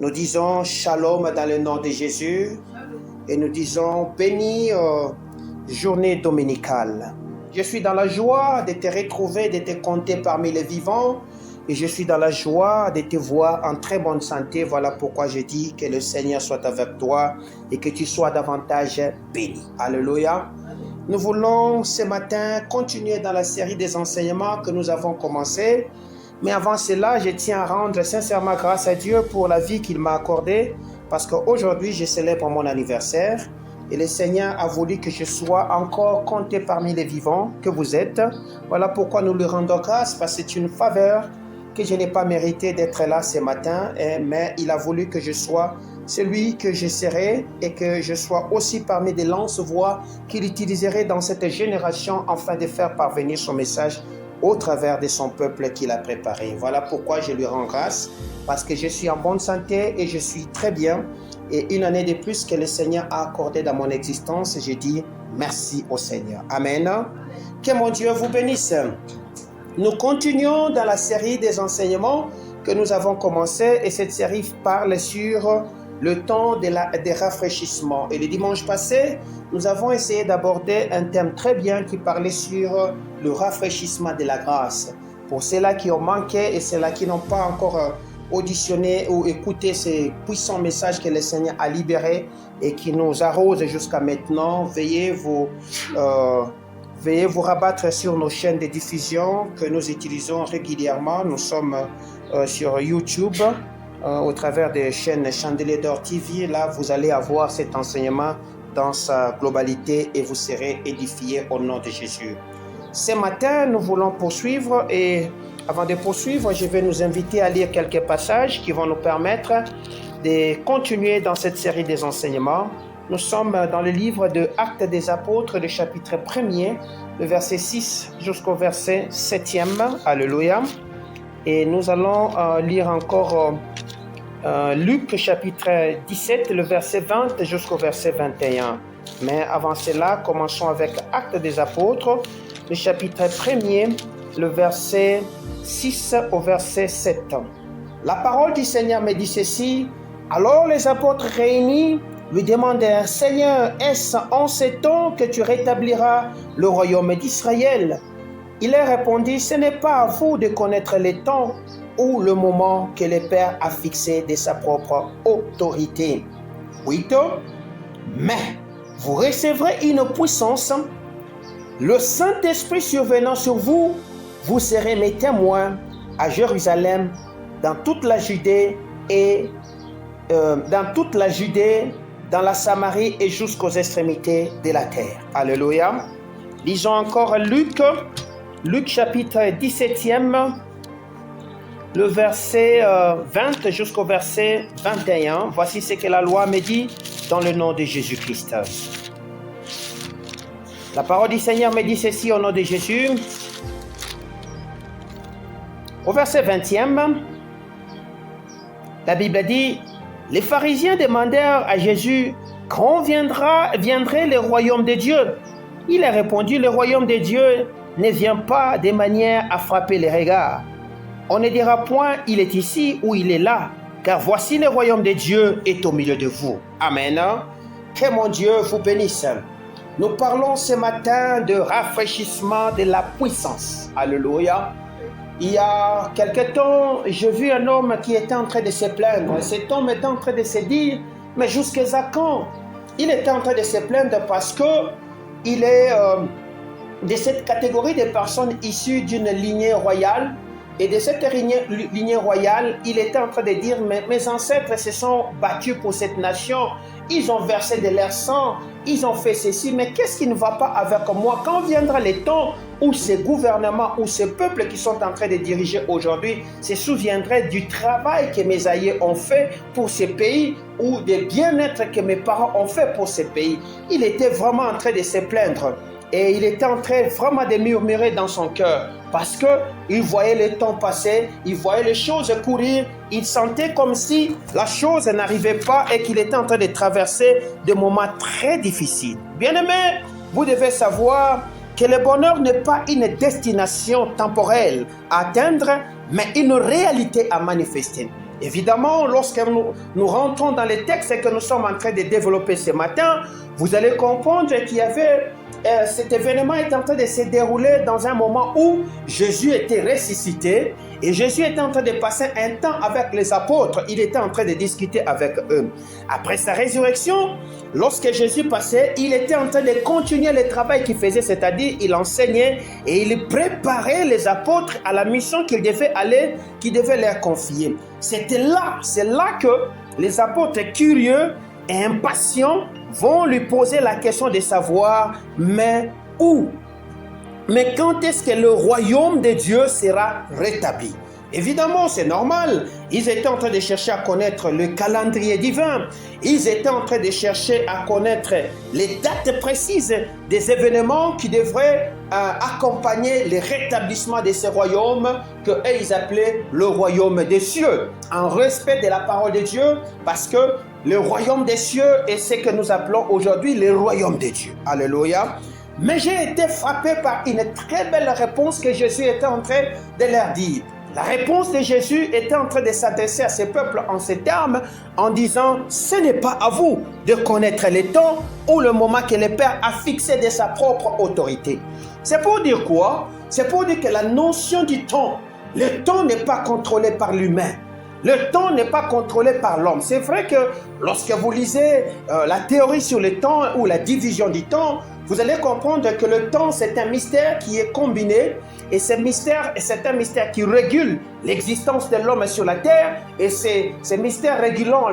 Nous disons shalom dans le nom de Jésus et nous disons béni journée dominicale. Je suis dans la joie de te retrouver, de te compter parmi les vivants et je suis dans la joie de te voir en très bonne santé. Voilà pourquoi je dis que le Seigneur soit avec toi et que tu sois davantage béni. Alléluia. Nous voulons ce matin continuer dans la série des enseignements que nous avons commencé. Mais avant cela, je tiens à rendre sincèrement grâce à Dieu pour la vie qu'il m'a accordée parce qu'aujourd'hui, je célèbre mon anniversaire et le Seigneur a voulu que je sois encore compté parmi les vivants que vous êtes. Voilà pourquoi nous lui rendons grâce parce que c'est une faveur que je n'ai pas mérité d'être là ce matin, mais il a voulu que je sois celui que je serai et que je sois aussi parmi des lance-voix qu'il utiliserait dans cette génération afin de faire parvenir son message au travers de son peuple qu'il a préparé. Voilà pourquoi je lui rends grâce, parce que je suis en bonne santé et je suis très bien. Et une année de plus que le Seigneur a accordé dans mon existence, je dis merci au Seigneur. Amen. Que mon Dieu vous bénisse. Nous continuons dans la série des enseignements que nous avons commencé et cette série parle sur le temps des rafraîchissements. Et le dimanche passé, nous avons essayé d'aborder un thème très bien qui parlait sur le rafraîchissement de la grâce. Pour ceux-là qui ont manqué et ceux-là qui n'ont pas encore auditionné ou écouté ces puissants messages que le Seigneur a libérés et qui nous arrosent jusqu'à maintenant, veuillez vous rabattre sur nos chaînes de diffusion que nous utilisons régulièrement. Nous sommes sur YouTube. Au travers des chaînes Chandelier d'Or TV, là vous allez avoir cet enseignement dans sa globalité et vous serez édifiés au nom de Jésus. Ce matin, nous voulons poursuivre et avant de poursuivre, je vais nous inviter à lire quelques passages qui vont nous permettre de continuer dans cette série des enseignements. Nous sommes dans le livre de Actes des Apôtres, le chapitre 1er, le verset 6 jusqu'au verset 7e. Alléluia. Et nous allons lire encore Luc chapitre 17, le verset 20 jusqu'au verset 21. Mais avant cela, commençons avec Actes des Apôtres, le chapitre 1er, le verset 6 au verset 7. La parole du Seigneur me dit ceci. Alors les apôtres réunis lui demandèrent, Seigneur, est-ce en ces temps que tu rétabliras le royaume d'Israël? Il leur répondit, ce n'est pas à vous de connaître les temps ou le moment que le Père a fixé de sa propre autorité. 8. Mais vous recevrez une puissance, le Saint-Esprit survenant sur vous, vous serez mes témoins à Jérusalem, dans toute la Judée dans la Samarie et jusqu'aux extrémités de la terre. Alléluia. Lisons encore Luc chapitre 17e, le verset 20 jusqu'au verset 21. Voici ce que la loi me dit dans le nom de Jésus-Christ. La parole du Seigneur me dit ceci au nom de Jésus. Au verset 20e, la Bible dit, les pharisiens demandèrent à Jésus, quand viendrait le royaume de Dieu? Il a répondu, le royaume de Dieu ne vient pas de manière à frapper les regards. On ne dira point, il est ici ou il est là, car voici le royaume de Dieu est au milieu de vous. Amen. Que mon Dieu vous bénisse. Nous parlons ce matin de rafraîchissement de la puissance. Alléluia. Il y a quelque temps, j'ai vu un homme qui était en train de se plaindre. Cet homme était en train de se dire, mais jusqu'à quand? Il était en train de se plaindre parce que il est de cette catégorie de personnes issues d'une lignée royale. Et de cette lignée royale, il était en train de dire, mes ancêtres se sont battus pour cette nation, ils ont versé de leur sang, ils ont fait ceci, mais qu'est-ce qui ne va pas avec moi? Quand viendra le temps où ces gouvernements, où ces peuples qui sont en train de diriger aujourd'hui se souviendraient du travail que mes aïeux ont fait pour ces pays ou des bien-être que mes parents ont fait pour ces pays. Il était vraiment en train de se plaindre. Et il était en train vraiment de murmurer dans son cœur parce qu'il voyait le temps passer, il voyait les choses courir, il sentait comme si la chose n'arrivait pas et qu'il était en train de traverser des moments très difficiles. Bien-aimés, vous devez savoir que le bonheur n'est pas une destination temporelle à atteindre, mais une réalité à manifester. Évidemment, lorsque nous rentrons dans les textes et que nous sommes en train de développer ce matin, vous allez comprendre qu'il y avait cet événement est en train de se dérouler dans un moment où Jésus était ressuscité et Jésus était en train de passer un temps avec les apôtres. Il était en train de discuter avec eux. Après sa résurrection, lorsque Jésus passait, il était en train de continuer le travail qu'il faisait, c'est-à-dire il enseignait et il préparait les apôtres à la mission qu'il devait aller, qu'il devait leur confier. C'est là que les apôtres curieux et impatients vont lui poser la question de savoir, mais où? Mais quand est-ce que le royaume de Dieu sera rétabli? Évidemment, c'est normal. Ils étaient en train de chercher à connaître le calendrier divin. Ils étaient en train de chercher à connaître les dates précises des événements qui devraient accompagner le rétablissement de ce royaume qu'eux, ils appelaient le royaume des cieux, en respect de la parole de Dieu, parce que le royaume des cieux est ce que nous appelons aujourd'hui le royaume de Dieu. Alléluia. Mais j'ai été frappé par une très belle réponse que Jésus était en train de leur dire. La réponse de Jésus était en train de s'adresser à ce peuple en ces termes, en disant, ce n'est pas à vous de connaître les temps ou le moment que le Père a fixé de sa propre autorité. C'est pour dire quoi? C'est pour dire que la notion du temps, le temps n'est pas contrôlé par l'humain. Le temps n'est pas contrôlé par l'homme. C'est vrai que lorsque vous lisez la théorie sur le temps ou la division du temps, vous allez comprendre que le temps, c'est un mystère qui est combiné et ce mystère, c'est un mystère qui régule l'existence de l'homme sur la terre et ce mystère régulant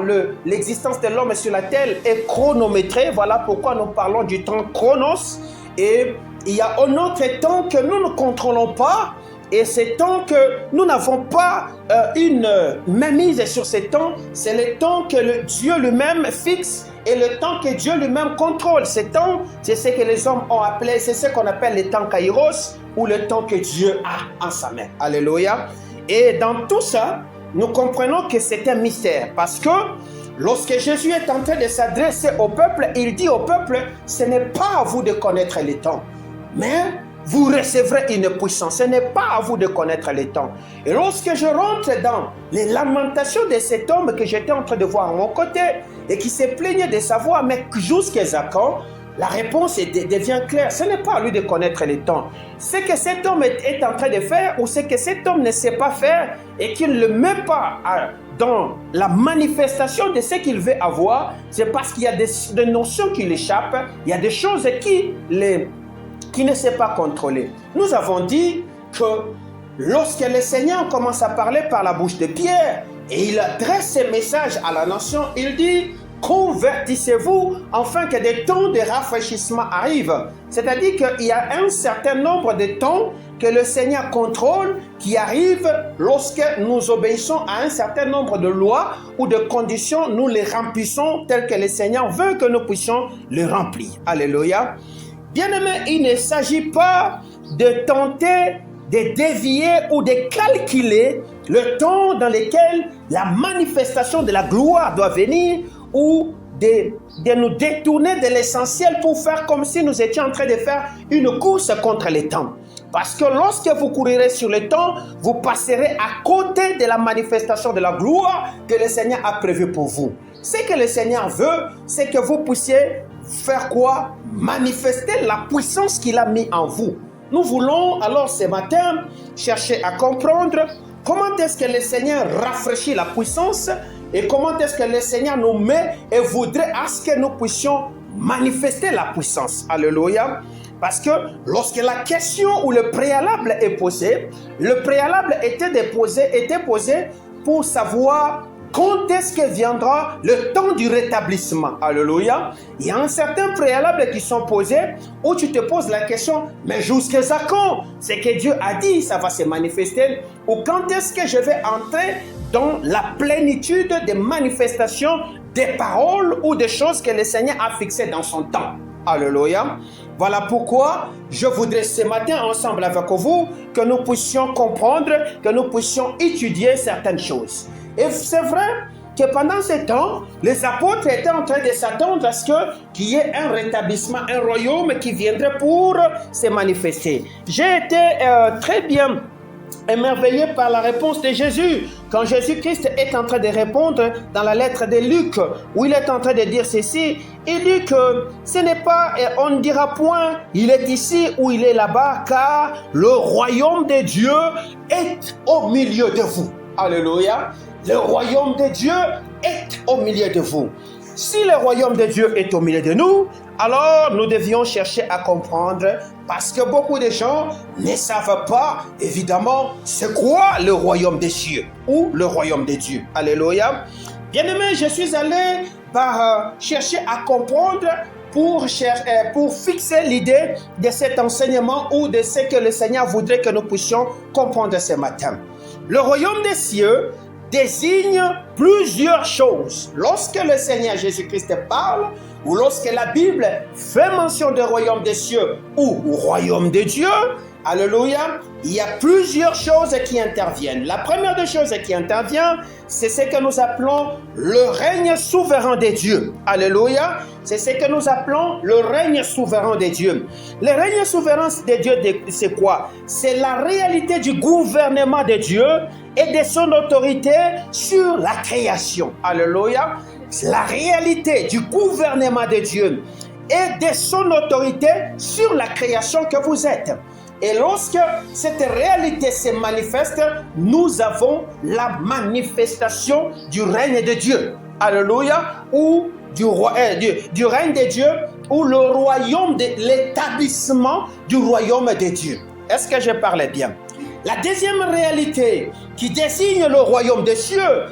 l'existence de l'homme sur la terre est chronométré. Voilà pourquoi nous parlons du temps chronos et il y a un autre temps que nous ne contrôlons pas. Et c'est temps que nous n'avons pas une mainmise sur ces temps, c'est le temps que Dieu lui-même fixe et le temps que Dieu lui-même contrôle. Ces temps, c'est ce que les hommes ont appelé, c'est ce qu'on appelle le temps kairos ou le temps que Dieu a en sa main. Alléluia. Et dans tout ça, nous comprenons que c'est un mystère parce que lorsque Jésus est en train de s'adresser au peuple, il dit au peuple, ce n'est pas à vous de connaître les temps, mais vous recevrez une puissance. Ce n'est pas à vous de connaître les temps. Et lorsque je rentre dans les lamentations de cet homme que j'étais en train de voir à mon côté et qui se plaignait de savoir, mais jusqu'à quand, la réponse devient claire. Ce n'est pas à lui de connaître les temps. Ce que cet homme est en train de faire ou ce que cet homme ne sait pas faire et qu'il ne le met pas dans la manifestation de ce qu'il veut avoir, c'est parce qu'il y a des notions qui l'échappent, il y a des choses qui ne sait pas contrôler. Nous avons dit que lorsque le Seigneur commence à parler par la bouche de Pierre et il adresse ses messages à la nation, il dit « Convertissez-vous afin que des temps de rafraîchissement arrivent ». C'est-à-dire qu'il y a un certain nombre de temps que le Seigneur contrôle qui arrivent lorsque nous obéissons à un certain nombre de lois ou de conditions, nous les remplissons telles que le Seigneur veut que nous puissions les remplir. Alléluia. Bien-aimé, il ne s'agit pas de tenter de dévier ou de calculer le temps dans lequel la manifestation de la gloire doit venir ou de nous détourner de l'essentiel pour faire comme si nous étions en train de faire une course contre le temps. Parce que lorsque vous courirez sur le temps, vous passerez à côté de la manifestation de la gloire que le Seigneur a prévue pour vous. Ce que le Seigneur veut, c'est que vous puissiez faire quoi? Manifester la puissance qu'il a mis en vous. Nous voulons alors ce matin chercher à comprendre comment est-ce que le Seigneur rafraîchit la puissance et comment est-ce que le Seigneur nous met et voudrait à ce que nous puissions manifester la puissance. Alléluia. Parce que lorsque la question ou le préalable est posé, le préalable était posé pour savoir quand est-ce que viendra le temps du rétablissement. Alléluia. Il y a un certain préalable qui sont posés où tu te poses la question, mais jusqu'à quand? C'est que Dieu a dit, ça va se manifester. Ou quand est-ce que je vais entrer dans la plénitude des manifestations des paroles ou des choses que le Seigneur a fixées dans son temps. Alléluia. Voilà pourquoi je voudrais ce matin ensemble avec vous que nous puissions comprendre, que nous puissions étudier certaines choses. Et c'est vrai que pendant ce temps, les apôtres étaient en train de s'attendre à ce qu'il y ait un rétablissement, un royaume qui viendrait pour se manifester. J'ai été très bien émerveillé par la réponse de Jésus quand Jésus-Christ est en train de répondre dans la lettre de Luc, où il est en train de dire ceci, il dit que ce n'est pas, et on ne dira point, il est ici ou il est là-bas, car le royaume de Dieu est au milieu de vous. Alléluia. Le royaume de Dieu est au milieu de vous. Si le royaume de Dieu est au milieu de nous, alors nous devions chercher à comprendre, parce que beaucoup de gens ne savent pas, évidemment, c'est quoi le royaume des cieux ou le royaume de Dieu. Alléluia. Bien-aimé, je suis allé chercher à comprendre pour fixer l'idée de cet enseignement ou de ce que le Seigneur voudrait que nous puissions comprendre ce matin. Le royaume des cieux désigne plusieurs choses. Lorsque le Seigneur Jésus-Christ parle, ou lorsque la Bible fait mention du royaume des cieux ou royaume de Dieu, alléluia, il y a plusieurs choses qui interviennent. La première des choses qui intervient, c'est ce que nous appelons le règne souverain de Dieu. Alléluia, c'est ce que nous appelons le règne souverain de Dieu. Le règne souverain de Dieu, c'est quoi? C'est la réalité du gouvernement de Dieu et de son autorité sur la création. Alléluia. C'est la réalité du gouvernement de Dieu et de son autorité sur la création que vous êtes. Et lorsque cette réalité se manifeste, nous avons la manifestation du règne de Dieu. Alléluia. Ou du règne de Dieu, ou le royaume, l'établissement du royaume de Dieu. Est-ce que je parlais bien? La deuxième réalité qui désigne le royaume des cieux,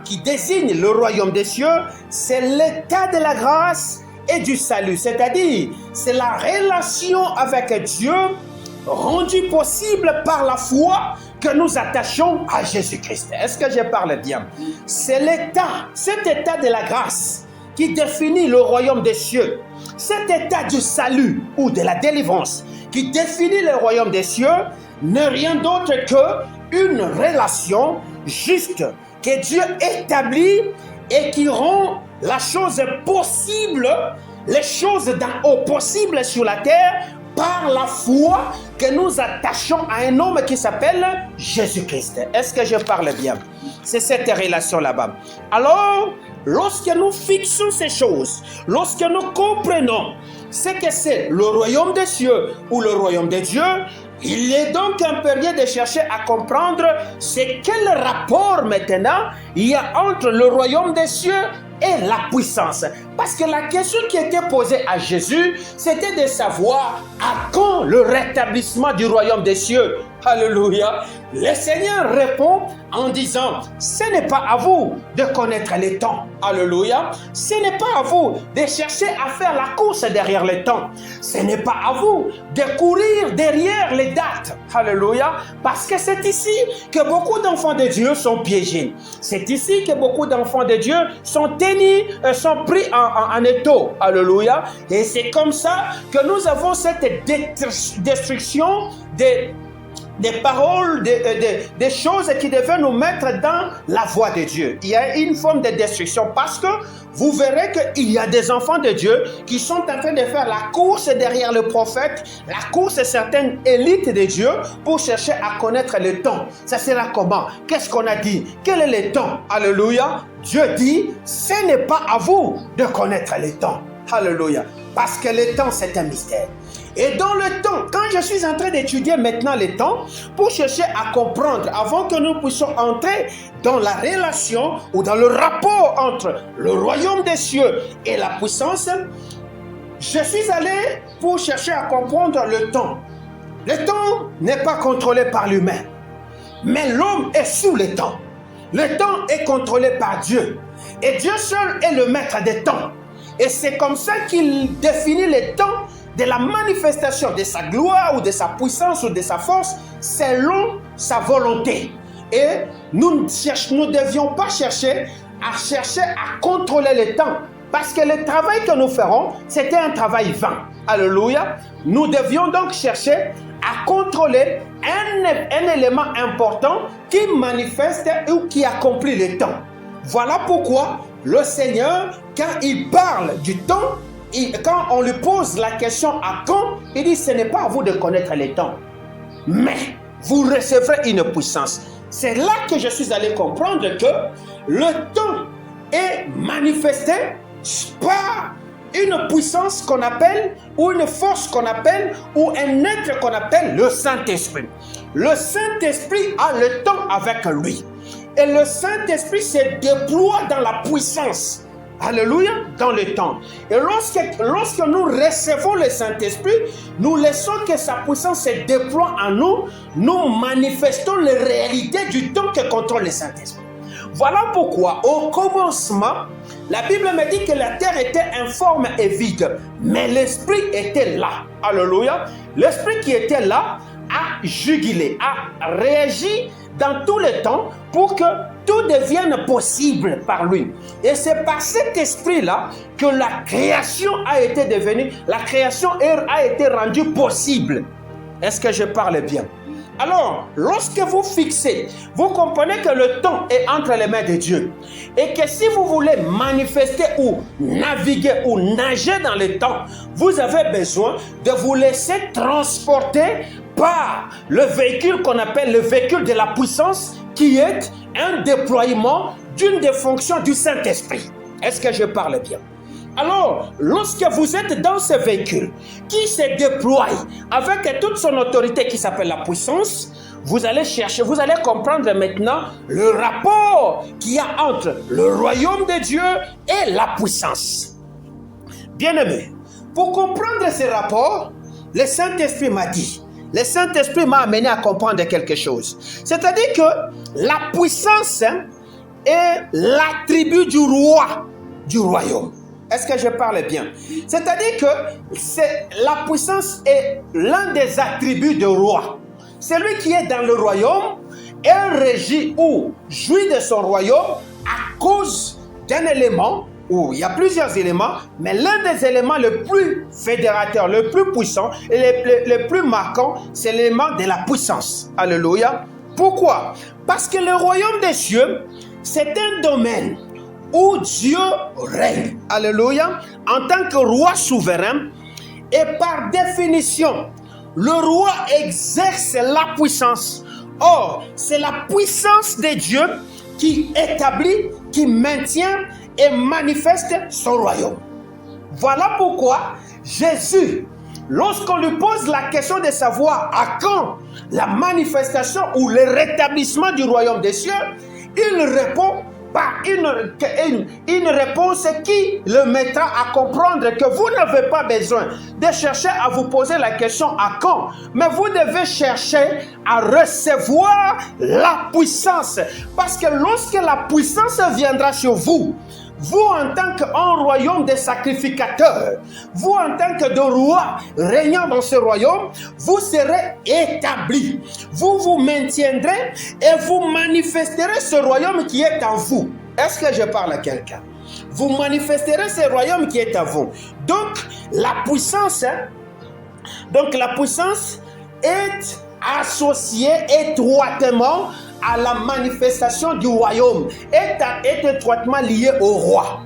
qui désigne le royaume des cieux, c'est l'état de la grâce et du salut. C'est-à-dire, c'est la relation avec Dieu rendue possible par la foi que nous attachons à Jésus-Christ. Est-ce que je parle bien? C'est cet état de la grâce qui définit le royaume des cieux. Cet état du salut ou de la délivrance qui définit le royaume des cieux n'est rien d'autre qu'une relation juste que Dieu établit et qui rend la chose possible, les choses d'en haut possibles sur la terre par la foi que nous attachons à un homme qui s'appelle Jésus-Christ. Est-ce que je parle bien? C'est cette relation là-bas. Alors, lorsque nous fixons ces choses, lorsque nous comprenons ce que c'est le royaume des cieux ou le royaume de Dieu, il est donc impérieux de chercher à comprendre c'est quel rapport maintenant il y a entre le royaume des cieux et la puissance. Parce que la question qui était posée à Jésus, c'était de savoir à quand le rétablissement du royaume des cieux. Alléluia. Le Seigneur répond en disant, ce n'est pas à vous de connaître les temps. Alléluia. Ce n'est pas à vous de chercher à faire la course derrière les temps. Ce n'est pas à vous de courir derrière les dates. Alléluia. Parce que c'est ici que beaucoup d'enfants de Dieu sont piégés. C'est ici que beaucoup d'enfants de Dieu sont tenus, sont pris en étau. Alléluia. Et c'est comme ça que nous avons cette destruction des paroles, des choses qui devaient nous mettre dans la voie de Dieu. Il y a une forme de destruction parce que vous verrez qu'il y a des enfants de Dieu qui sont en train de faire la course derrière le prophète, la course de certaines élites de Dieu pour chercher à connaître le temps. Ça sera comment? Qu'est-ce qu'on a dit? Quel est le temps? Alléluia. Dieu dit, ce n'est pas à vous de connaître le temps. Alléluia. Parce que le temps, c'est un mystère. Et dans le temps, quand je suis en train d'étudier maintenant le temps, pour chercher à comprendre, avant que nous puissions entrer dans la relation ou dans le rapport entre le royaume des cieux et la puissance, je suis allé pour chercher à comprendre le temps. Le temps n'est pas contrôlé par l'humain, mais l'homme est sous le temps. Le temps est contrôlé par Dieu. Et Dieu seul est le maître des temps. Et c'est comme ça qu'il définit les temps de la manifestation de sa gloire ou de sa puissance ou de sa force selon sa volonté. Et nous ne devions pas chercher à contrôler le temps. Parce que le travail que nous ferons, c'était un travail vain. Alléluia. Nous devions donc chercher à contrôler un élément important qui manifeste ou qui accomplit le temps. Voilà pourquoi le Seigneur, quand il parle du temps, quand on lui pose la question à quand, il dit ce n'est pas à vous de connaître les temps, mais vous recevrez une puissance. c'est là que je suis allé comprendre que le temps est manifesté par une puissance qu'on appelle, ou une force qu'on appelle, ou un être qu'on appelle le Saint-Esprit. Le Saint-Esprit a le temps avec lui. Et le Saint-Esprit se déploie dans la puissance. Alléluia, dans le temps. Et lorsque nous recevons le Saint-Esprit, nous laissons que sa puissance se déploie en nous. Nous manifestons les réalités du temps que contrôle le Saint-Esprit. Voilà pourquoi, au commencement, la Bible me dit que la terre était informe et vide, mais l'Esprit était là. Alléluia. L'Esprit qui était là a jugulé, a réagi dans tout le temps pour que tout devienne possible par lui. Et c'est par cet esprit-là que la création a été devenue, la création a été rendue possible. Est-ce que je parle bien? Alors, lorsque vous fixez, vous comprenez que le temps est entre les mains de Dieu. Et que si vous voulez manifester ou naviguer ou nager dans le temps, vous avez besoin de vous laisser transporter par le véhicule qu'on appelle le véhicule de la puissance, qui est un déploiement d'une des fonctions du Saint-Esprit. Est-ce que je parle bien? Alors, lorsque vous êtes dans ce véhicule qui se déploie avec toute son autorité qui s'appelle la puissance, vous allez chercher, vous allez comprendre maintenant le rapport qu'il y a entre le royaume de Dieu et la puissance. Bien-aimé, pour comprendre ce rapport, le Saint-Esprit m'a dit, le Saint-Esprit m'a amené à comprendre quelque chose. C'est-à-dire que la puissance est l'attribut du roi du royaume. Est-ce que je parle bien? C'est-à-dire que la puissance est l'un des attributs du roi. Celui qui est dans le royaume est régi ou jouit de son royaume à cause d'un élément, ou il y a plusieurs éléments, mais l'un des éléments le plus fédérateur, le plus puissant et le plus marquant, c'est l'élément de la puissance. Alléluia. Pourquoi? Parce que le royaume des cieux, c'est un domaine où Dieu règne. Alléluia. En tant que roi souverain, et par définition, le roi exerce la puissance. Or, c'est la puissance de Dieu qui établit, qui maintient et manifeste son royaume. Voilà pourquoi Jésus, lorsqu'on lui pose la question de savoir à quand la manifestation ou le rétablissement du royaume des cieux, il répond par une réponse qui le mettra à comprendre que vous n'avez pas besoin de chercher à vous poser la question à quand, mais vous devez chercher à recevoir la puissance. Parce que lorsque la puissance viendra sur vous, vous en tant qu'un royaume de sacrificateurs, vous en tant que de rois régnant dans ce royaume, vous serez établis. Vous vous maintiendrez et vous manifesterez ce royaume qui est en vous. Est-ce que je parle à quelqu'un? Vous manifesterez ce royaume qui est en vous. Donc la puissance est associée étroitement à la manifestation du royaume, est étroitement lié au roi.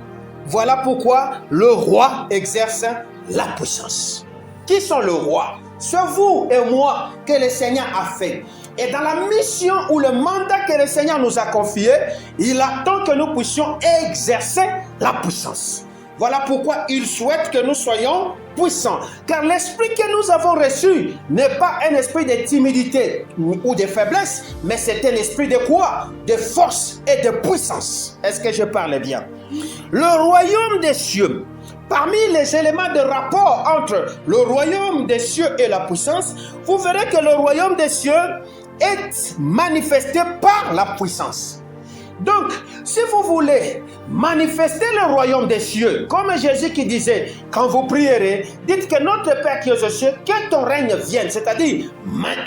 Voilà pourquoi le roi exerce la puissance. Qui sont le roi? C'est vous et moi que le Seigneur a fait. Et dans la mission ou le mandat que le Seigneur nous a confié, il attend que nous puissions exercer la puissance. Voilà pourquoi il souhaite que nous soyons puissants. Car l'esprit que nous avons reçu n'est pas un esprit de timidité ou de faiblesse, mais c'est un esprit de quoi? De force et de puissance. Est-ce que je parle bien? Le royaume des cieux, parmi les éléments de rapport entre le royaume des cieux et la puissance, vous verrez que le royaume des cieux est manifesté par la puissance. Donc, si vous voulez manifester le royaume des cieux, comme Jésus qui disait, quand vous prierez, dites que notre Père qui est aux cieux, que ton règne vienne, c'est-à-dire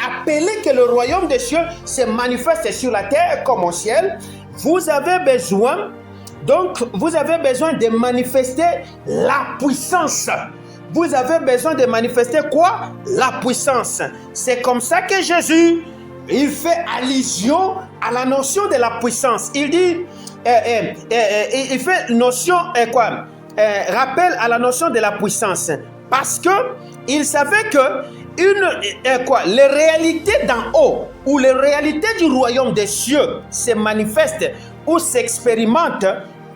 appelez que le royaume des cieux se manifeste sur la terre comme au ciel, vous avez besoin de manifester la puissance. Vous avez besoin de manifester quoi? La puissance. C'est comme ça que Jésus, il fait allusion à la notion de la puissance. Il dit, il fait notion, rappel à la notion de la puissance. Parce que il savait que les réalités d'en haut ou les réalités du royaume des cieux se manifestent ou s'expérimentent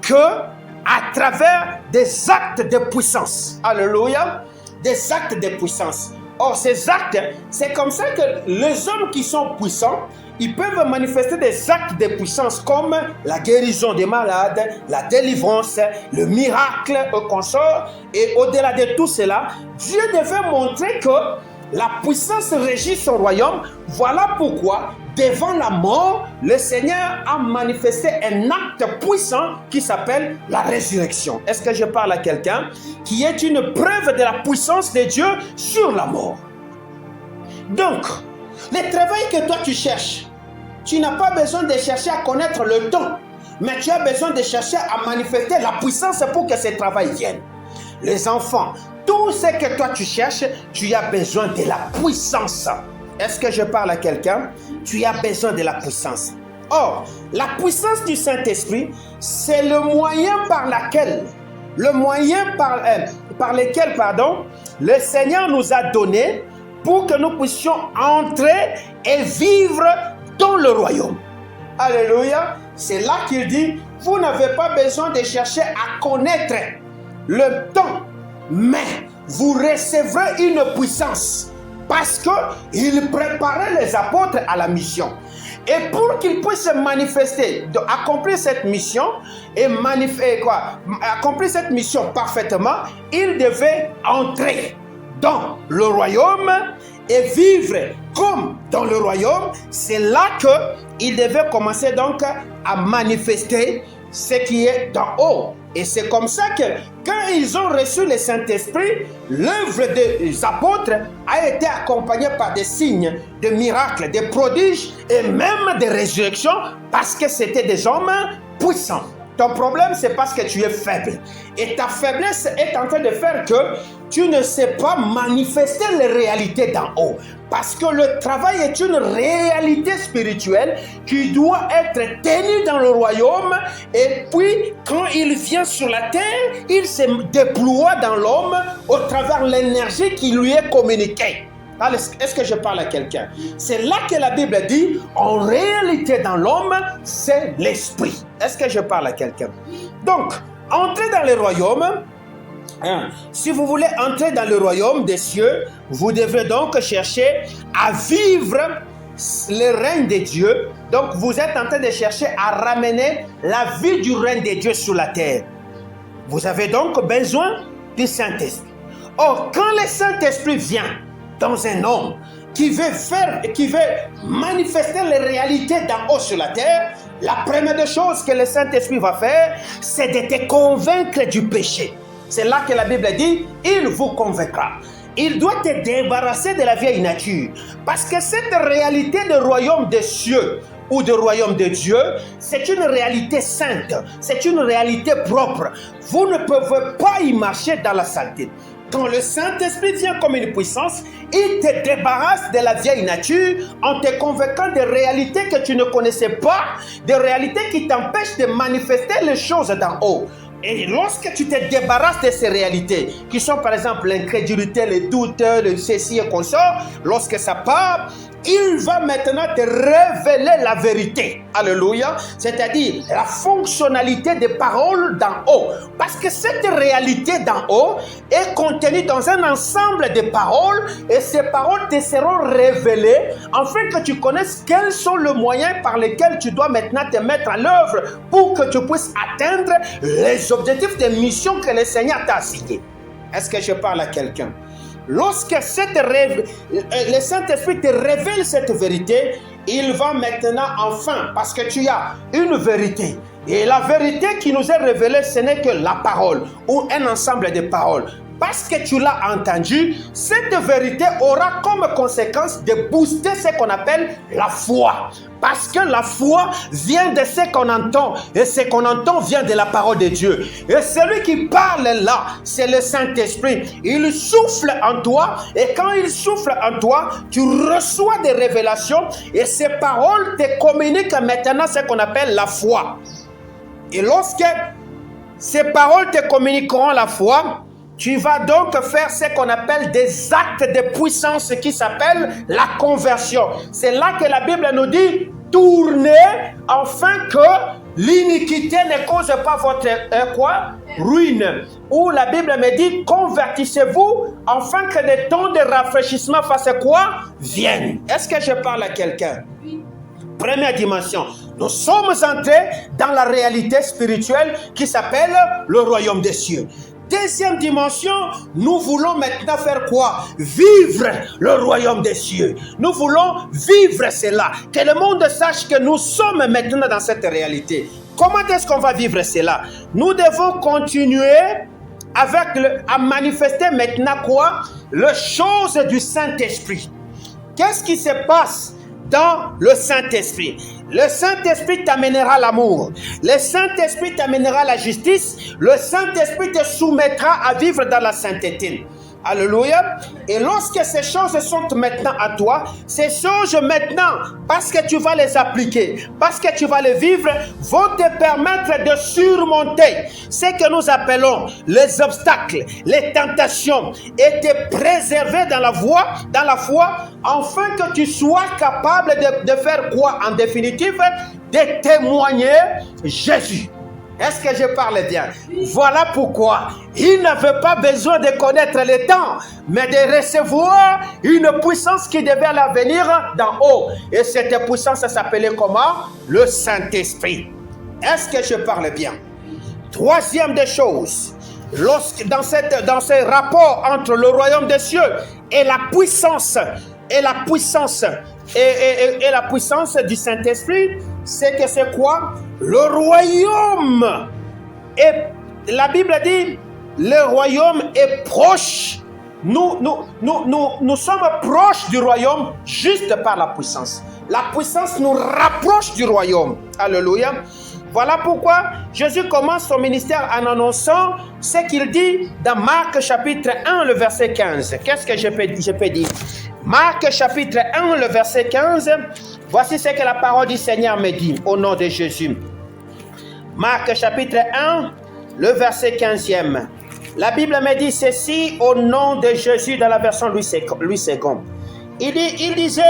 que à travers des actes de puissance. Alléluia. Des actes de puissance. Or, ces actes, c'est comme ça que les hommes qui sont puissants, ils peuvent manifester des actes de puissance comme la guérison des malades, la délivrance, le miracle au consort. Et au-delà de tout cela, Dieu devait montrer que la puissance régit son royaume. Voilà pourquoi, devant la mort, le Seigneur a manifesté un acte puissant qui s'appelle la résurrection. Est-ce que je parle à quelqu'un qui est une preuve de la puissance de Dieu sur la mort? Donc, le travail que toi tu cherches, tu n'as pas besoin de chercher à connaître le temps, mais tu as besoin de chercher à manifester la puissance pour que ce travail vienne. Les enfants, tout ce que toi tu cherches, tu as besoin de la puissance. Est-ce que je parle à quelqu'un? Tu as besoin de la puissance. Or, la puissance du Saint-Esprit, c'est le moyen par lequel, le Seigneur nous a donné pour que nous puissions entrer et vivre dans le royaume. Alléluia. C'est là qu'il dit, vous n'avez pas besoin de chercher à connaître le temps, mais vous recevrez une puissance parce qu'il préparait les apôtres à la mission. Et pour qu'ils puissent manifester, accomplir cette mission accomplir cette mission parfaitement, ils devaient entrer dans le royaume et vivre comme dans le royaume. C'est là qu'ils devaient commencer donc à manifester ce qui est d'en haut. Et c'est comme ça que quand ils ont reçu le Saint-Esprit, l'œuvre des apôtres a été accompagnée par des signes, des miracles, des prodiges et même des résurrections parce que c'était des hommes puissants. Ton problème, c'est parce que tu es faible. Et ta faiblesse est en train de faire que tu ne sais pas manifester les réalités d'en haut. Parce que le travail est une réalité spirituelle qui doit être tenue dans le royaume. Et puis, quand il vient sur la terre, il se déploie dans l'homme au travers de l'énergie qui lui est communiquée. Est-ce que je parle à quelqu'un? C'est là que la Bible dit, en réalité dans l'homme, c'est l'esprit. Est-ce que je parle à quelqu'un? Donc, entrer dans le royaume, si vous voulez entrer dans le royaume des cieux, vous devez donc chercher à vivre le règne de Dieu. Donc, vous êtes en train de chercher à ramener la vie du règne de Dieu sur la terre. Vous avez donc besoin du Saint-Esprit. Or, quand le Saint-Esprit vient dans un homme qui veut manifester les réalités d'en haut sur la terre, la première des choses que le Saint-Esprit va faire, c'est de te convaincre du péché. C'est là que la Bible dit, il vous convaincra. Il doit te débarrasser de la vieille nature. Parce que cette réalité du royaume des cieux ou du royaume de Dieu, c'est une réalité sainte, c'est une réalité propre. Vous ne pouvez pas y marcher dans la saleté. Quand le Saint-Esprit vient comme une puissance, il te débarrasse de la vieille nature en te convainquant des réalités que tu ne connaissais pas, des réalités qui t'empêchent de manifester les choses d'en haut. Et lorsque tu te débarrasses de ces réalités, qui sont par exemple l'incrédulité, les doutes, le ceci et consort, lorsque ça part, il va maintenant te révéler la vérité. Alléluia. C'est-à-dire la fonctionnalité des paroles d'en haut. Parce que cette réalité d'en haut est contenue dans un ensemble de paroles et ces paroles te seront révélées afin que tu connaisses quels sont les moyens par lesquels tu dois maintenant te mettre à l'œuvre pour que tu puisses atteindre les objectifs de mission que le Seigneur t'a assigné. Est-ce que je parle à quelqu'un? Lorsque le Saint-Esprit te révèle cette vérité, il va maintenant enfin, parce que tu as une vérité. Et la vérité qui nous est révélée, ce n'est que la parole ou un ensemble de paroles. Parce que tu l'as entendu, cette vérité aura comme conséquence de booster ce qu'on appelle la foi. Parce que la foi vient de ce qu'on entend. Et ce qu'on entend vient de la parole de Dieu. Et celui qui parle là, c'est le Saint-Esprit. Il souffle en toi. Et quand il souffle en toi, tu reçois des révélations. Et ces paroles te communiquent maintenant ce qu'on appelle la foi. Et lorsque ces paroles te communiqueront la foi, Tu vas donc faire ce qu'on appelle des actes de puissance qui s'appellent la conversion. C'est là que la Bible nous dit tournez afin que l'iniquité ne cause pas votre ruine. Ou la Bible me dit convertissez-vous afin que les temps de rafraîchissement fassent quoi? Viennent. Est-ce que je parle à quelqu'un? Oui. Première dimension. Nous sommes entrés dans la réalité spirituelle qui s'appelle le royaume des cieux. Deuxième dimension, nous voulons maintenant faire quoi? Vivre le royaume des cieux. Nous voulons vivre cela. Que le monde sache que nous sommes maintenant dans cette réalité. Comment est-ce qu'on va vivre cela? Nous devons continuer à manifester maintenant quoi? Les choses du Saint-Esprit. Qu'est-ce qui se passe dans le Saint-Esprit? Le Saint-Esprit t'amènera l'amour. Le Saint-Esprit t'amènera la justice. Le Saint-Esprit te soumettra à vivre dans la sainteté. Alléluia. Et lorsque ces choses sont maintenant à toi, ces choses maintenant, parce que tu vas les appliquer, parce que tu vas les vivre, vont te permettre de surmonter ce que nous appelons les obstacles, les tentations, et te préserver dans la foi, afin que tu sois capable de faire quoi en définitive? De témoigner Jésus. Est-ce que je parle bien? Voilà pourquoi il n'avait pas besoin de connaître les temps, mais de recevoir une puissance qui devait aller venir d'en haut. Et cette puissance s'appelait comment? Le Saint-Esprit. Est-ce que je parle bien? Troisième des choses, dans ce rapport entre le royaume des cieux et la puissance, et la puissance du Saint-Esprit, c'est que c'est quoi? Le royaume. Et la Bible dit, le royaume est proche. Nous sommes proches du royaume juste par la puissance. La puissance nous rapproche du royaume. Alléluia. Voilà pourquoi Jésus commence son ministère en annonçant ce qu'il dit dans Marc chapitre 1, le verset 15. Qu'est-ce que je peux dire? Marc chapitre 1, le verset 15. Voici ce que la parole du Seigneur me dit au nom de Jésus. Marc chapitre 1, le verset 15e. La Bible me dit ceci au nom de Jésus dans la version Louis II. Il disait,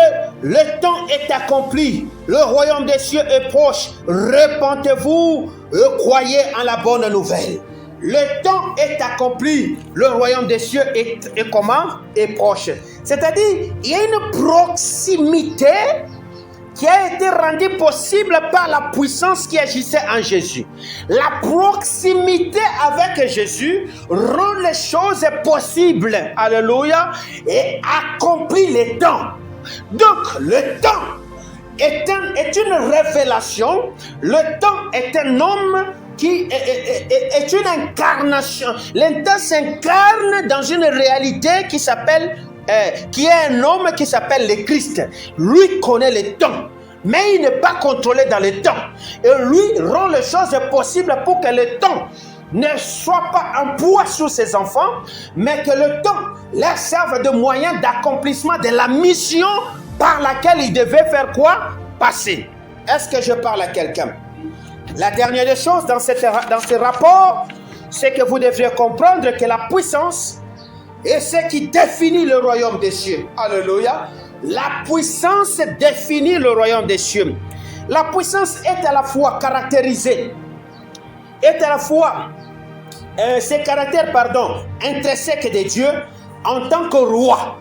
le temps est accompli, le royaume des cieux est proche, repentez-vous et croyez en la bonne nouvelle. Le temps est accompli, le royaume des cieux est comment? Est proche. C'est-à-dire, il y a une proximité qui a été rendue possible par la puissance qui agissait en Jésus. La proximité avec Jésus rend les choses possibles. Alléluia. Et accomplit les temps. Donc, le temps est une révélation. Le temps est un homme qui est une incarnation. Le temps s'incarne dans une réalité qui s'appelle qui est un homme qui s'appelle le Christ. Lui connaît le temps, mais il n'est pas contrôlé dans le temps. Et lui rend les choses possibles pour que le temps ne soit pas un poids sur ses enfants, mais que le temps leur serve de moyen d'accomplissement de la mission par laquelle il devait faire quoi? Passer. Est-ce que je parle à quelqu'un? La dernière des choses dans ce rapport, c'est que vous devriez comprendre que la puissance est ce qui définit le royaume des cieux. Alléluia. La puissance définit le royaume des cieux. La puissance est à la fois caractérisée, ses caractères, intrinsèques de Dieu en tant que roi.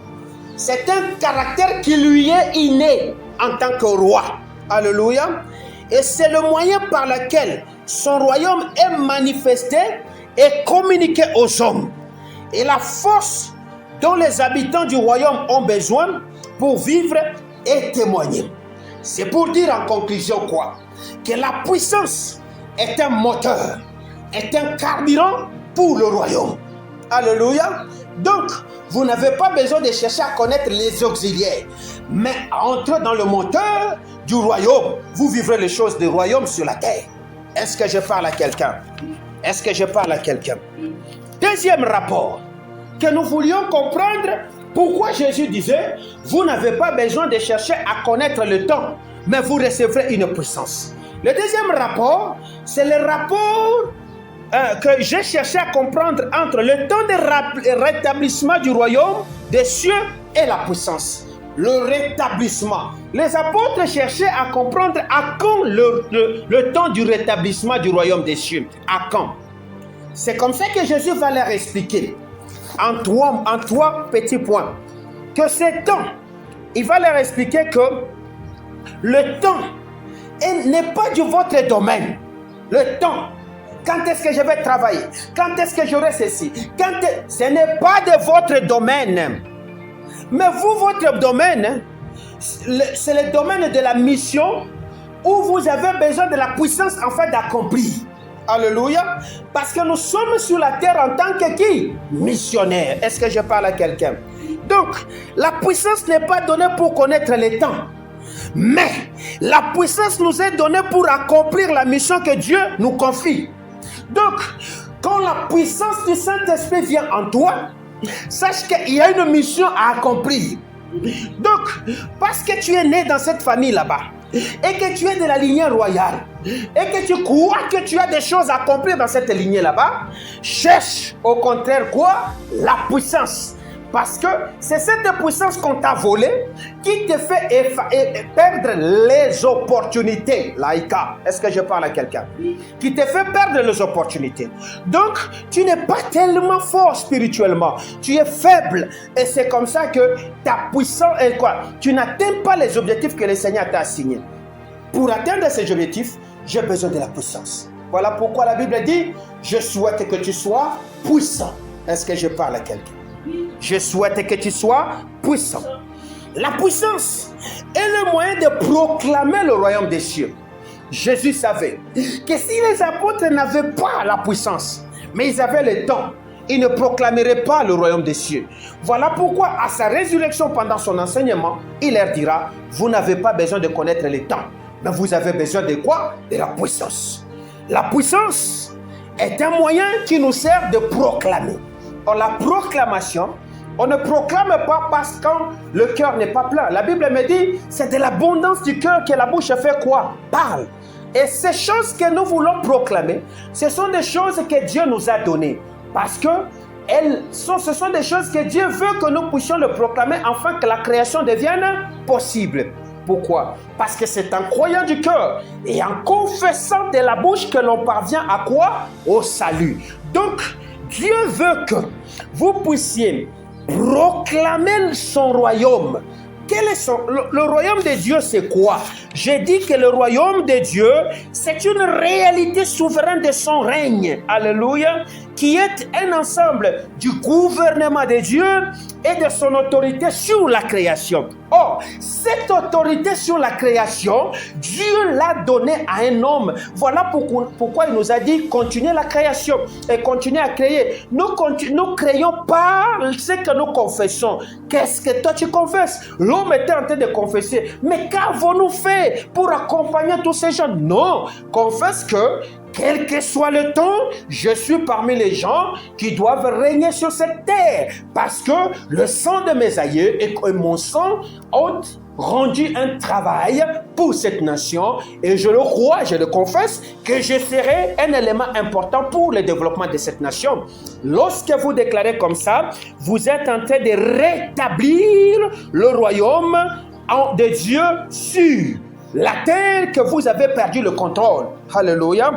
C'est un caractère qui lui est inné en tant que roi. Alléluia. Et c'est le moyen par lequel son royaume est manifesté et communiqué aux hommes. Et la force dont les habitants du royaume ont besoin pour vivre et témoigner. C'est pour dire en conclusion quoi? Que la puissance est un moteur, est un carburant pour le royaume. Alléluia. Donc, vous n'avez pas besoin de chercher à connaître les auxiliaires, mais entrez dans le moteur du royaume. Vous vivrez les choses du royaume sur la terre. Est-ce que je parle à quelqu'un? Est-ce que je parle à quelqu'un? Deuxième rapport, que nous voulions comprendre pourquoi Jésus disait, vous n'avez pas besoin de chercher à connaître le temps, mais vous recevrez une puissance. Le deuxième rapport, c'est le rapport que j'ai cherché à comprendre entre le temps de rétablissement du royaume des cieux et la puissance. Le rétablissement. Les apôtres cherchaient à comprendre à quand le temps du rétablissement du royaume des cieux. À quand? C'est comme ça que Jésus va leur expliquer en trois petits points. Que ce temps, il va leur expliquer que le temps n'est pas de votre domaine. Le temps, quand est-ce que je vais travailler? Quand est-ce que j'aurai ceci? Ce n'est pas de votre domaine. Mais vous, votre domaine, c'est le domaine de la mission où vous avez besoin de la puissance afin d'accomplir. Alléluia. Parce que nous sommes sur la terre en tant que qui? Missionnaires. Est-ce que je parle à quelqu'un? Donc, la puissance n'est pas donnée pour connaître les temps. Mais la puissance nous est donnée pour accomplir la mission que Dieu nous confie. Donc, quand la puissance du Saint-Esprit vient en toi, sache qu'il y a une mission à accomplir. Donc, parce que tu es né dans cette famille là-bas, et que tu es de la lignée royale, et que tu crois que tu as des choses à accomplir dans cette lignée là-bas, cherche au contraire quoi? La puissance. Parce que c'est cette puissance qu'on t'a volée qui te fait perdre les opportunités. Laïka, est-ce que je parle à quelqu'un? Qui te fait perdre les opportunités. Donc, tu n'es pas tellement fort spirituellement. Tu es faible. Et c'est comme ça que ta puissance est quoi? Tu n'atteins pas les objectifs que le Seigneur t'a assignés. Pour atteindre ces objectifs, j'ai besoin de la puissance. Voilà pourquoi la Bible dit, je souhaite que tu sois puissant. Est-ce que je parle à quelqu'un? Je souhaite que tu sois puissant. La puissance est le moyen de proclamer le royaume des cieux. Jésus savait que si les apôtres n'avaient pas la puissance, mais ils avaient le temps, ils ne proclameraient pas le royaume des cieux. Voilà pourquoi à sa résurrection pendant son enseignement, il leur dira, vous n'avez pas besoin de connaître les temps, mais vous avez besoin de quoi? De la puissance. La puissance est un moyen qui nous sert de proclamer. Or, la proclamation, on ne proclame pas parce que le cœur n'est pas plein. La Bible me dit, c'est de l'abondance du cœur que la bouche fait quoi? Parle. Et ces choses que nous voulons proclamer, ce sont des choses que Dieu nous a données. Parce que ce sont des choses que Dieu veut que nous puissions le proclamer afin que la création devienne possible. Pourquoi? Parce que c'est en croyant du cœur et en confessant de la bouche que l'on parvient à quoi? Au salut. Donc, Dieu veut que vous puissiez proclamer son royaume. Quel est le royaume de Dieu, c'est quoi? J'ai dit que le royaume de Dieu, c'est une réalité souveraine de son règne. Alléluia. Qui est un ensemble du gouvernement de Dieu et de son autorité sur la création. Or, cette autorité sur la création, Dieu l'a donnée à un homme. Voilà pourquoi il nous a dit continuez la création et continuez à créer. Nous créons par ce que nous confessons. Qu'est-ce que toi tu confesses? L'homme était en train de confesser. Mais qu'avons-nous fait pour accompagner tous ces gens? Non, confesse que quel que soit le temps, je suis parmi les gens qui doivent régner sur cette terre. Parce que le sang de mes aïeux et mon sang ont rendu un travail pour cette nation. Et je le crois, je le confesse, que je serai un élément important pour le développement de cette nation. Lorsque vous déclarez comme ça, vous êtes en train de rétablir le royaume de Dieu sur la terre que vous avez perdu le contrôle. Alléluia.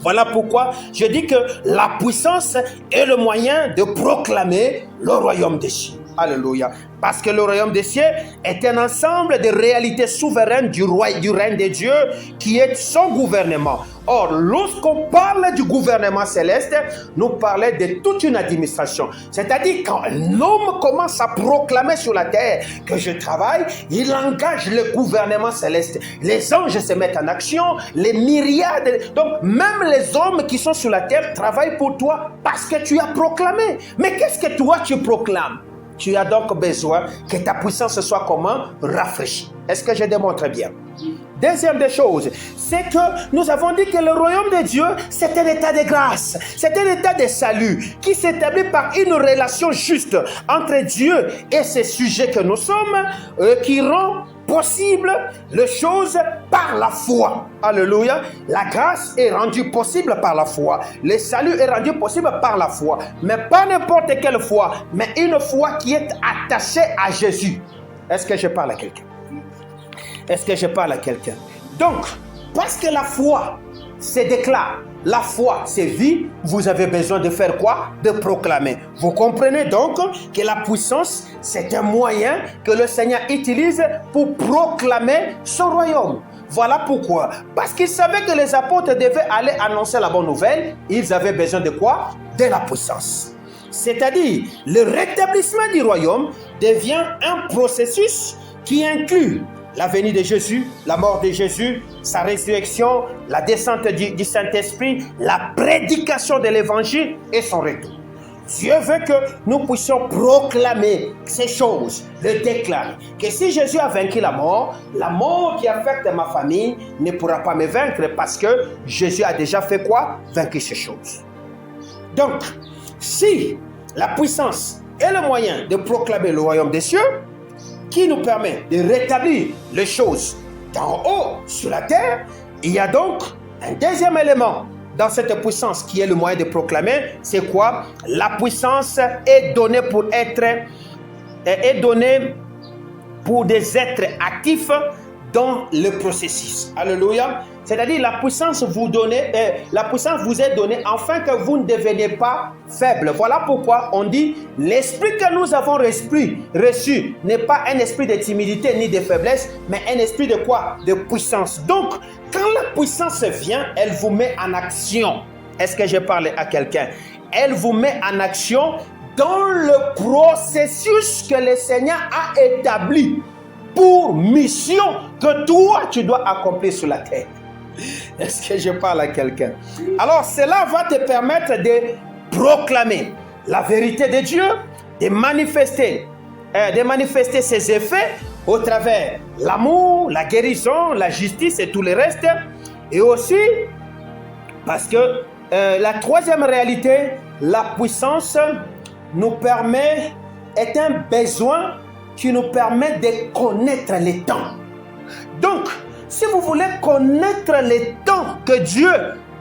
Voilà pourquoi je dis que la puissance est le moyen de proclamer le royaume des cieux. Alléluia. Parce que le royaume des cieux est un ensemble de réalités souveraines du règne de Dieu qui est son gouvernement. Or, lorsqu'on parle du gouvernement céleste, nous parlons de toute une administration. C'est-à-dire quand l'homme commence à proclamer sur la terre que je travaille, il engage le gouvernement céleste. Les anges se mettent en action, les myriades. Donc, même les hommes qui sont sur la terre travaillent pour toi parce que tu as proclamé. Mais qu'est-ce que toi tu proclames? Tu as donc besoin que ta puissance soit comment? Rafraîchie. Est-ce que je démontre bien? deuxième des choses, c'est que nous avons dit que le royaume de Dieu, c'est un état de grâce, c'est un état de salut qui s'établit par une relation juste entre Dieu et ses sujets que nous sommes, qui rend possible les choses par la foi. Alléluia. La grâce est rendue possible par la foi. Le salut est rendu possible par la foi. Mais pas n'importe quelle foi, mais une foi qui est attachée à Jésus. Est-ce que je parle à quelqu'un? Est-ce que je parle à quelqu'un? Donc, parce que la foi se déclare, la foi c'est vie, vous avez besoin de faire quoi? De proclamer. Vous comprenez donc que la puissance, c'est un moyen que le Seigneur utilise pour proclamer son royaume. Voilà pourquoi. Parce qu'ils savaient que les apôtres devaient aller annoncer la bonne nouvelle, ils avaient besoin de quoi? De la puissance. C'est-à-dire, le rétablissement du royaume devient un processus qui inclut la venue de Jésus, la mort de Jésus, sa résurrection, la descente du Saint-Esprit, la prédication de l'Évangile et son retour. Dieu veut que nous puissions proclamer ces choses, le déclarer. Que si Jésus a vaincu la mort qui affecte ma famille ne pourra pas me vaincre parce que Jésus a déjà fait quoi? Vaincu ces choses. Donc, si la puissance est le moyen de proclamer le royaume des cieux, qui nous permet de rétablir les choses d'en haut sur la terre, il y a donc un deuxième élément dans cette puissance qui est le moyen de proclamer, c'est quoi? La puissance est donnée pour des êtres actifs dans le processus. Alléluia. C'est-à-dire la puissance vous est donnée afin que vous ne deveniez pas faible. Voilà pourquoi on dit l'esprit que nous avons reçu n'est pas un esprit de timidité ni de faiblesse, mais un esprit de quoi? De puissance. Donc, quand la puissance vient, elle vous met en action. Est-ce que je parle à quelqu'un? Elle vous met en action dans le processus que le Seigneur a établi pour mission que toi, tu dois accomplir sur la terre. Est-ce que je parle à quelqu'un? Alors, cela va te permettre de proclamer la vérité de Dieu, de manifester ses effets au travers l'amour, la guérison, la justice et tout le reste. Et aussi, parce que la troisième réalité, la puissance est un besoin qui nous permet de connaître les temps. Donc, si vous voulez connaître les temps que Dieu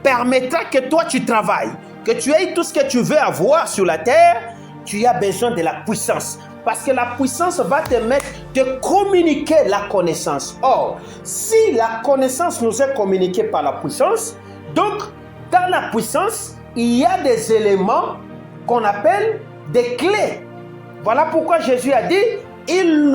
permettra que toi tu travailles, que tu aies tout ce que tu veux avoir sur la terre, tu as besoin de la puissance. Parce que la puissance va te mettre de communiquer la connaissance. Or, si la connaissance nous est communiquée par la puissance, donc dans la puissance, il y a des éléments qu'on appelle des clés. Voilà pourquoi Jésus a dit, il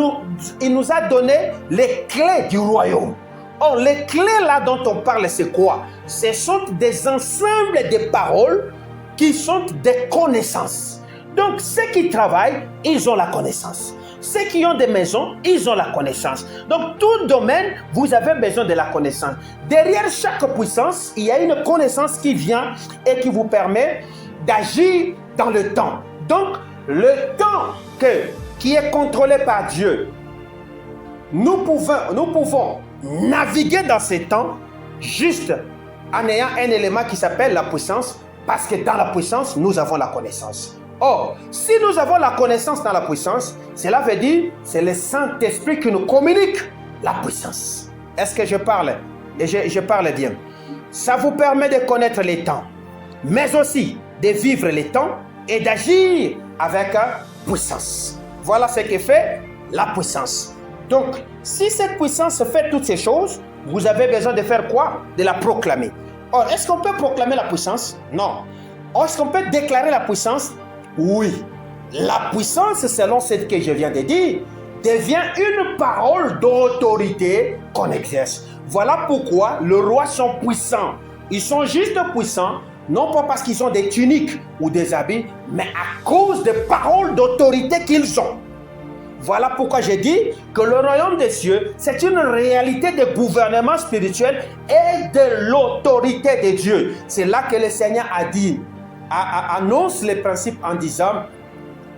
nous a donné les clés du royaume. Or, les clés là dont on parle, c'est quoi? Ce sont des ensembles de paroles qui sont des connaissances. Donc, ceux qui travaillent, ils ont la connaissance. Ceux qui ont des maisons, ils ont la connaissance. Donc, tout domaine, vous avez besoin de la connaissance. Derrière chaque puissance, il y a une connaissance qui vient et qui vous permet d'agir dans le temps. Donc, le temps qui est contrôlé par Dieu, nous pouvons naviguer dans ces temps juste en ayant un élément qui s'appelle la puissance, parce que dans la puissance, nous avons la connaissance. Or, si nous avons la connaissance dans la puissance, cela veut dire c'est le Saint-Esprit qui nous communique la puissance. Est-ce que je parle? Et je parle bien. Ça vous permet de connaître les temps, mais aussi de vivre les temps et d'agir avec puissance. Voilà ce que fait la puissance. Donc, si cette puissance fait toutes ces choses, vous avez besoin de faire quoi? De la proclamer. Or, est-ce qu'on peut proclamer la puissance? Non. Or, est-ce qu'on peut déclarer la puissance? Oui. La puissance, selon ce que je viens de dire, devient une parole d'autorité qu'on exerce. Voilà pourquoi les rois sont puissants. Ils sont juste puissants, non pas parce qu'ils ont des tuniques ou des habits, mais à cause des paroles d'autorité qu'ils ont. Voilà pourquoi j'ai dit que le royaume des cieux, c'est une réalité de gouvernement spirituel et de l'autorité de Dieu. C'est là que le Seigneur a dit, annonce les principes en disant,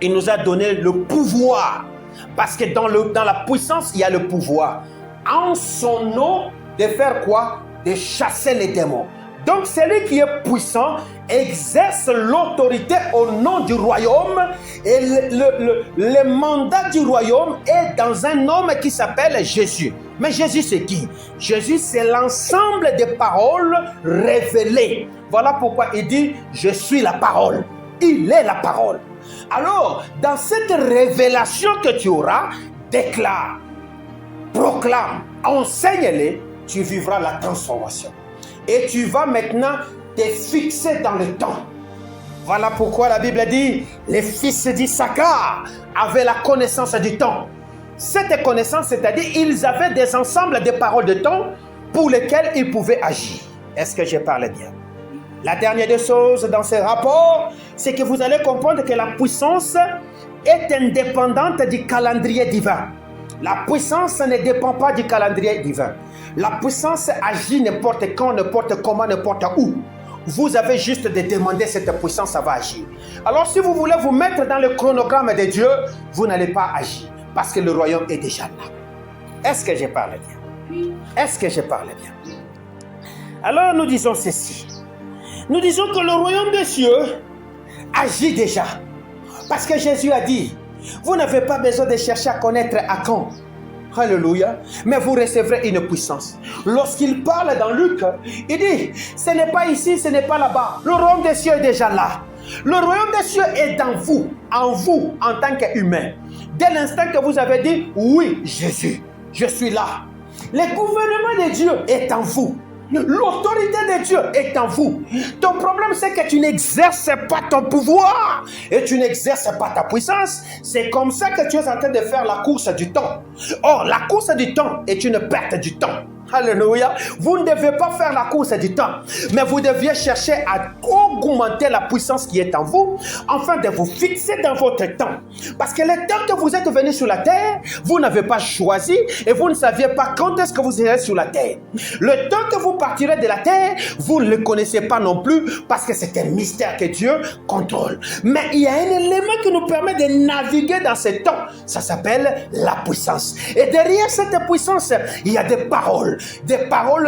il nous a donné le pouvoir. Parce que dans la puissance, il y a le pouvoir. En son nom, de faire quoi? De chasser les démons. Donc celui qui est puissant exerce l'autorité au nom du royaume et le mandat du royaume est dans un homme qui s'appelle Jésus. Mais Jésus c'est qui? Jésus c'est l'ensemble des paroles révélées. Voilà pourquoi il dit je suis la parole. Il est la parole. Alors dans cette révélation que tu auras, déclare, proclame, enseigne-les, tu vivras la transformation. Et tu vas maintenant te fixer dans le temps. Voilà pourquoi la Bible dit, les fils d'Issachar avaient la connaissance du temps. Cette connaissance, c'est-à-dire, ils avaient des ensembles de paroles de temps pour lesquelles ils pouvaient agir. Est-ce que je parle bien? La dernière des choses dans ce rapport, c'est que vous allez comprendre que la puissance est indépendante du calendrier divin. La puissance ne dépend pas du calendrier divin. La puissance agit n'importe quand, n'importe comment, n'importe où. Vous avez juste de demander cette puissance, ça va agir. Alors si vous voulez vous mettre dans le chronogramme de Dieu, vous n'allez pas agir parce que le royaume est déjà là. Est-ce que je parle bien? Est-ce que je parle bien? Alors nous disons ceci. Nous disons que le royaume des cieux agit déjà. Parce que Jésus a dit, vous n'avez pas besoin de chercher à connaître à quand. Alléluia. Mais vous recevrez une puissance. Lorsqu'il parle dans Luc, il dit, ce n'est pas ici, ce n'est pas là-bas. Le royaume des cieux est déjà là. Le royaume des cieux est dans vous, en tant qu'humain. Dès l'instant que vous avez dit, oui, Jésus, je suis là. Le gouvernement de Dieu est en vous. L'autorité de Dieu est en vous. Ton problème, c'est que tu n'exerces pas ton pouvoir et tu n'exerces pas ta puissance. C'est comme ça que tu es en train de faire la course du temps. Or, la course du temps est une perte du temps. Alléluia. Vous ne devez pas faire la course du temps, mais vous deviez chercher à augmenter la puissance qui est en vous, afin de vous fixer dans votre temps. Parce que le temps que vous êtes venu sur la terre, vous n'avez pas choisi et vous ne saviez pas quand est-ce que vous serez sur la terre. Le temps que vous partirez de la terre, vous ne le connaissez pas non plus parce que c'est un mystère que Dieu contrôle. Mais il y a un élément qui nous permet de naviguer dans ce temps. Ça s'appelle la puissance. Et derrière cette puissance, il y a des paroles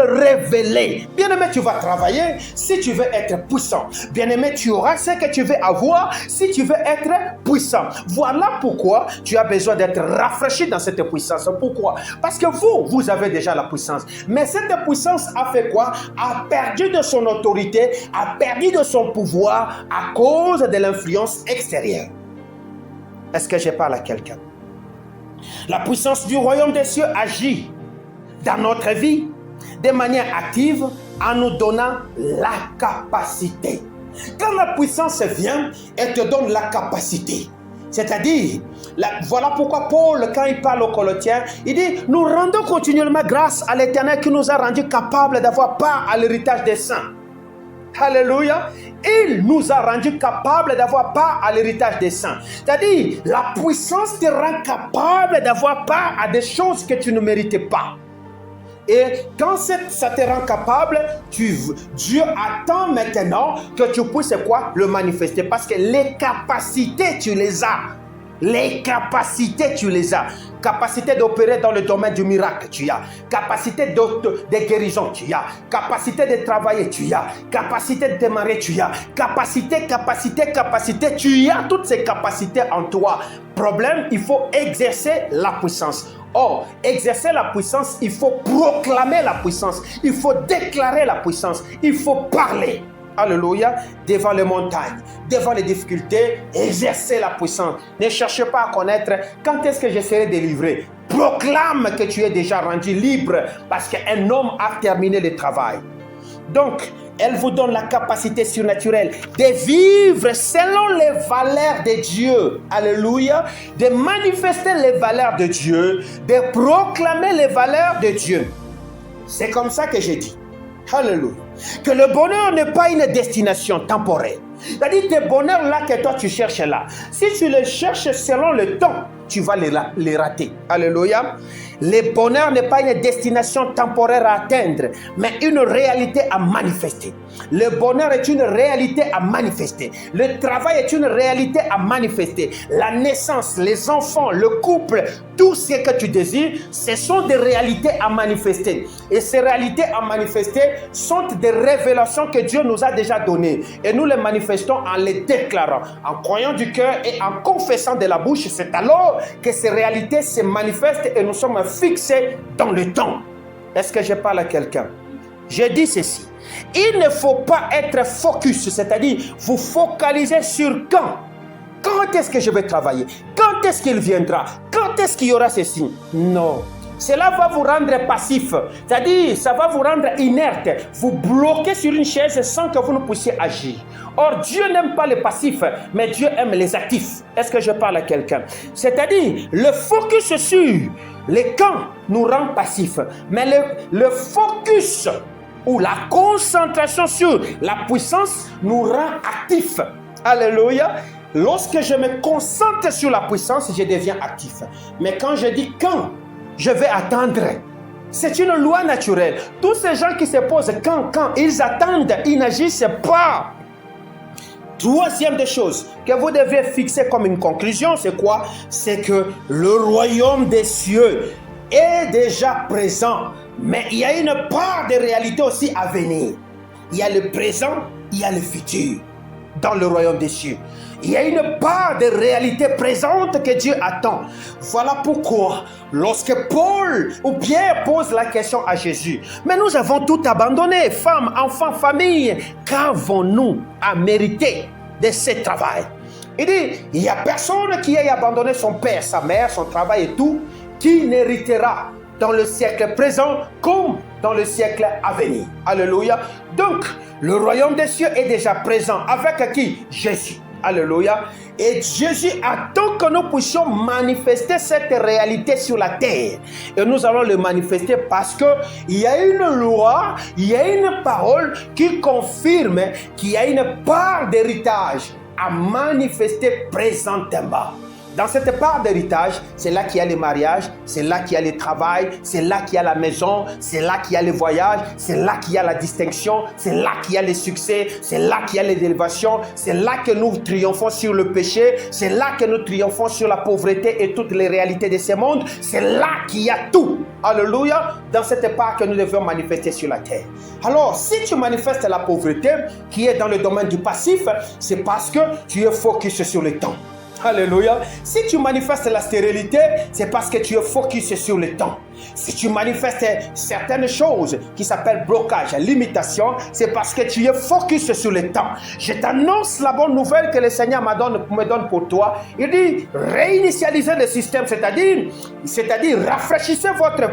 révélées. Bien-aimé, tu vas travailler si tu veux être puissant. Bien-aimé, tu auras ce que tu veux avoir si tu veux être puissant. Voilà pourquoi tu as besoin d'être rafraîchi dans cette puissance. Pourquoi? Parce que vous avez déjà la puissance. Mais cette puissance a fait quoi? A perdu de son autorité, a perdu de son pouvoir à cause de l'influence extérieure. Est-ce que je parle à quelqu'un? La puissance du royaume des cieux agit dans notre vie de manière active en nous donnant la capacité. Quand la puissance vient, elle te donne la capacité. C'est-à-dire, voilà pourquoi Paul, quand il parle aux Colossiens, il dit, nous rendons continuellement grâce à l'Éternel qui nous a rendus capables d'avoir part à l'héritage des saints. Alléluia. Il nous a rendus capables d'avoir part à l'héritage des saints. C'est-à-dire, la puissance te rend capable d'avoir part à des choses que tu ne méritais pas. Et quand ça te rend capable, Dieu attend maintenant que tu puisses quoi? Le manifester. Parce que les capacités, tu les as. Les capacités, tu les as. Capacité d'opérer dans le domaine du miracle, tu as. Capacité de guérison, tu as. Capacité de travailler, tu as. Capacité de démarrer, tu as. Capacité, tu as toutes ces capacités en toi. Problème, il faut exercer la puissance. Or, exercer la puissance, il faut proclamer la puissance. Il faut déclarer la puissance. Il faut parler. Alléluia, devant les montagnes, devant les difficultés, exercer la puissance. Ne cherchez pas à connaître quand est-ce que je serai délivré. Proclame que tu es déjà rendu libre parce qu'un homme a terminé le travail. Donc, elle vous donne la capacité surnaturelle de vivre selon les valeurs de Dieu. Alléluia. De manifester les valeurs de Dieu, de proclamer les valeurs de Dieu. C'est comme ça que j'ai dit. Alléluia. Que le bonheur n'est pas une destination temporaire. C'est-à-dire tes bonheurs là que toi tu cherches là. Si tu les cherches selon le temps, tu vas les rater. Alléluia. Le bonheur n'est pas une destination temporaire à atteindre, mais une réalité à manifester. Le bonheur est une réalité à manifester. Le travail est une réalité à manifester. La naissance, les enfants, le couple, tout ce que tu désires, ce sont des réalités à manifester. Et ces réalités à manifester sont des révélations que Dieu nous a déjà données. Et nous les manifestons en les déclarant, en croyant du cœur et en confessant de la bouche. C'est alors que ces réalités se manifestent et nous sommes fixés dans le temps. Est-ce que je parle à quelqu'un? Je dis ceci. Il ne faut pas être focus, c'est-à-dire vous focaliser sur quand. Quand est-ce que je vais travailler? Quand est-ce qu'il viendra? Quand est-ce qu'il y aura ceci? Non. Cela va vous rendre passif, c'est-à-dire ça va vous rendre inerte, vous bloquez sur une chaise sans que vous ne puissiez agir. Or, Dieu n'aime pas les passifs, mais Dieu aime les actifs. Est-ce que je parle à quelqu'un? C'est-à-dire, le focus sur les quand nous rend passifs, mais le focus ou la concentration sur la puissance nous rend actifs. Alléluia. Lorsque je me concentre sur la puissance, je deviens actif. Mais quand je dis quand, je vais attendre. C'est une loi naturelle. Tous ces gens qui se posent quand, ils attendent, ils n'agissent pas. Troisième des choses que vous devez fixer comme une conclusion, c'est quoi? C'est que le royaume des cieux est déjà présent, mais il y a une part de réalité aussi à venir. Il y a le présent, il y a le futur dans le royaume des cieux. Il y a une part de réalité présente que Dieu attend. Voilà pourquoi, lorsque Paul ou Pierre pose la question à Jésus, mais nous avons tout abandonné, femmes, enfants, famille, qu'avons-nous à mériter de ce travail? Il dit, il n'y a personne qui ait abandonné son père, sa mère, son travail et tout, qui n'héritera dans le siècle présent comme dans le siècle à venir. Alléluia. Donc, le royaume des cieux est déjà présent. Avec qui? Jésus. Alléluia. Et Jésus attend que nous puissions manifester cette réalité sur la terre. Et nous allons le manifester parce qu'il y a une loi, il y a une parole qui confirme qu'il y a une part d'héritage à manifester présentement. Dans cette part d'héritage, c'est là qu'il y a le mariage, c'est là qu'il y a le travail, c'est là qu'il y a la maison, c'est là qu'il y a le voyage, c'est là qu'il y a la distinction, c'est là qu'il y a le succès, c'est là qu'il y a l'élévation, c'est là que nous triomphons sur le péché, c'est là que nous triomphons sur la pauvreté et toutes les réalités de ce monde, c'est là qu'il y a tout. Alléluia, dans cette part que nous devons manifester sur la terre. Alors, si tu manifestes la pauvreté qui est dans le domaine du passif, c'est parce que tu es focus sur le temps. Alléluia. Si tu manifestes la stérilité, c'est parce que tu es focus sur le temps. Si tu manifestes certaines choses qui s'appellent blocage, limitation, c'est parce que tu es focus sur le temps. Je t'annonce la bonne nouvelle que le Seigneur me donne pour toi. Il dit, réinitialisez le système, c'est-à-dire rafraîchissez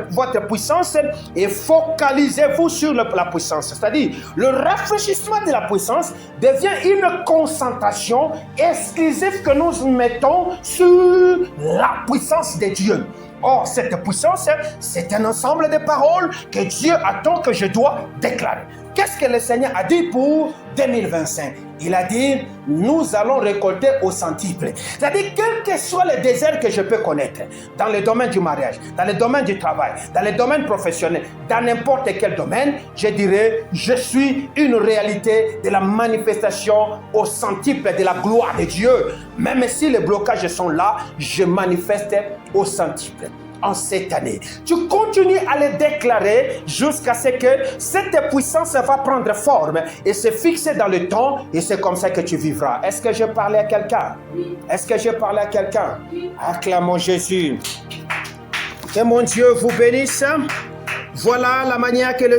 votre puissance et focalisez-vous sur la puissance. C'est-à-dire, le rafraîchissement de la puissance devient une concentration exclusive que nous mettons sur la puissance de Dieu. Or, cette puissance, c'est un ensemble de paroles que Dieu attend que je dois déclarer. Qu'est-ce que le Seigneur a dit pour 2025? Il a dit, nous allons récolter au centuple. C'est-à-dire, quel que soit le désert que je peux connaître, dans le domaine du mariage, dans le domaine du travail, dans le domaine professionnel, dans n'importe quel domaine, je dirais, je suis une réalité de la manifestation au centuple de la gloire de Dieu. Même si les blocages sont là, je manifeste au centuple. En cette année, tu continues à le déclarer jusqu'à ce que cette puissance va prendre forme et se fixer dans le temps, et c'est comme ça que tu vivras. Est-ce que je parlais à quelqu'un? Oui. Est-ce que je parlais à quelqu'un? Oui. Acclamons Jésus. Que mon Dieu vous bénisse. Voilà la manière que le